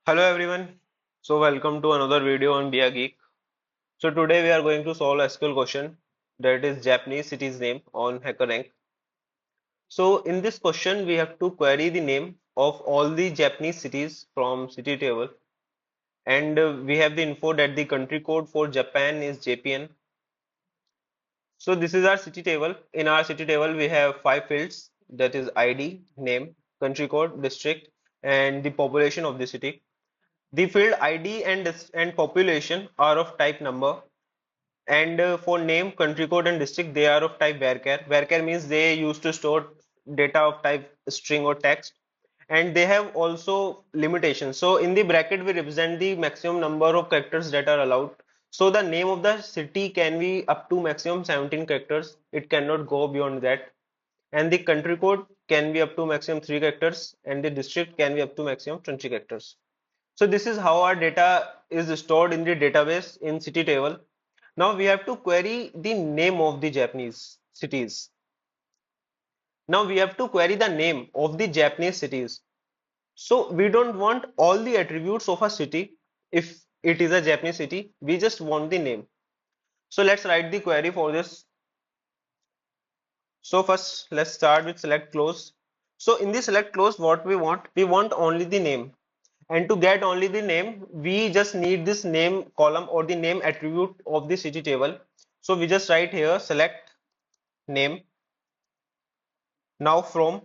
Hello everyone. So welcome to another video on Be a Geek. So today we are going to solve a SQL question that is Japanese city's name on HackerRank. So in this question we have to query the name of all the Japanese cities from city table, and we have the info that the country code for Japan is JPN. So this is our city table. In our city table we have five fields, that is ID, name, country code, district, and the population of the city. The field ID and population are of type number, and for name, country code, and district they are of type varchar. Varchar means they used to store data of type string or text, and they have also limitations. So in the bracket we represent the maximum number of characters that are allowed. So the name of the city can be up to maximum 17 characters. It cannot go beyond that. And the country code can be up to maximum 3 characters, and the district can be up to maximum 20 characters. So this is how our data is stored in the database in city table. Now we have to query the name of the Japanese cities. Now we have to query the name of the Japanese cities. So we don't want all the attributes of a city. If it is a Japanese city, we just want the name. So let's write the query for this. So first let's start with select close. So in the select close, what we want only the name. And to get only the name, we just need this name column or the name attribute of the city table. So we just write here select name. Now from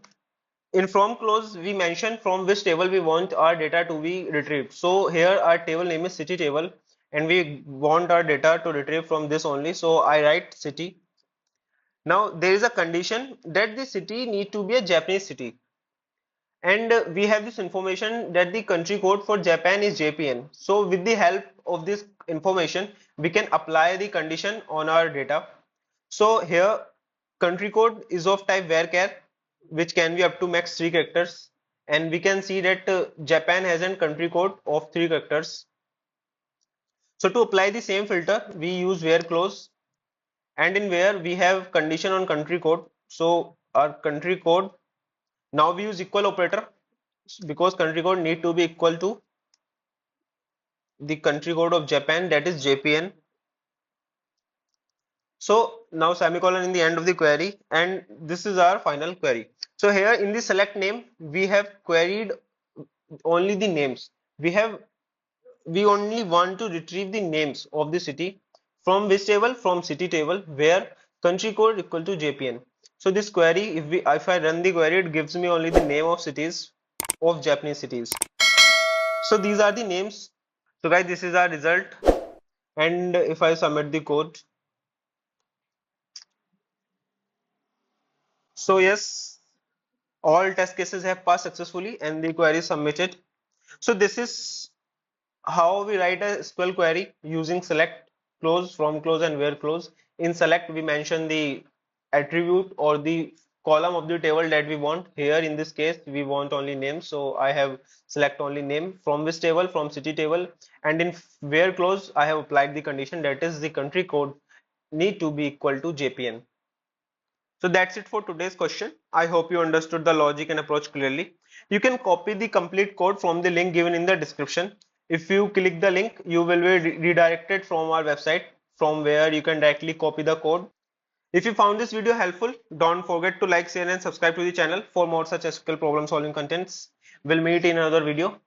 clause we mention from which table we want our data to be retrieved. So here our table name is city table, and we want our data to retrieve from this only. So I write city. Now there is a condition that the city need to be a Japanese city. And we have this information that the country code for Japan is JPN. So with the help of this information, we can apply the condition on our data. So here country code is of type varchar, which can be up to max 3 characters. And we can see that Japan has a country code of 3 characters. So to apply the same filter, we use where clause, and in where we have condition on country code. So our country code, now we use equal operator because country code need to be equal to the country code of Japan, that is JPN. So now semicolon in the end of the query, and this is our final query. So here in the select name we have queried only the names. We only want to retrieve the names of the city from which table? From city table, where country code equal to JPN. So this query, if I run the query, it gives me only the name of cities of Japanese cities. So these are the names. So guys, this is our result. And if I submit the code, so yes, all test cases have passed successfully and the query is submitted. So this is how we write a SQL query using select clause, from clause, and where clause. In select we mention the attribute or the column of the table that we want. Here in this case we want only name, so I have select only name. From which table? From city table. And in where clause I have applied the condition, that is the country code need to be equal to JPN. So that's it for today's question. I hope you understood the logic and approach clearly. You can copy the complete code from the link given in the description. If you click the link, you will be redirected from our website, from where you can directly copy the code. If you found this video helpful, don't forget to like, share and subscribe to the channel for more such SQL problem solving contents. We'll meet in another video.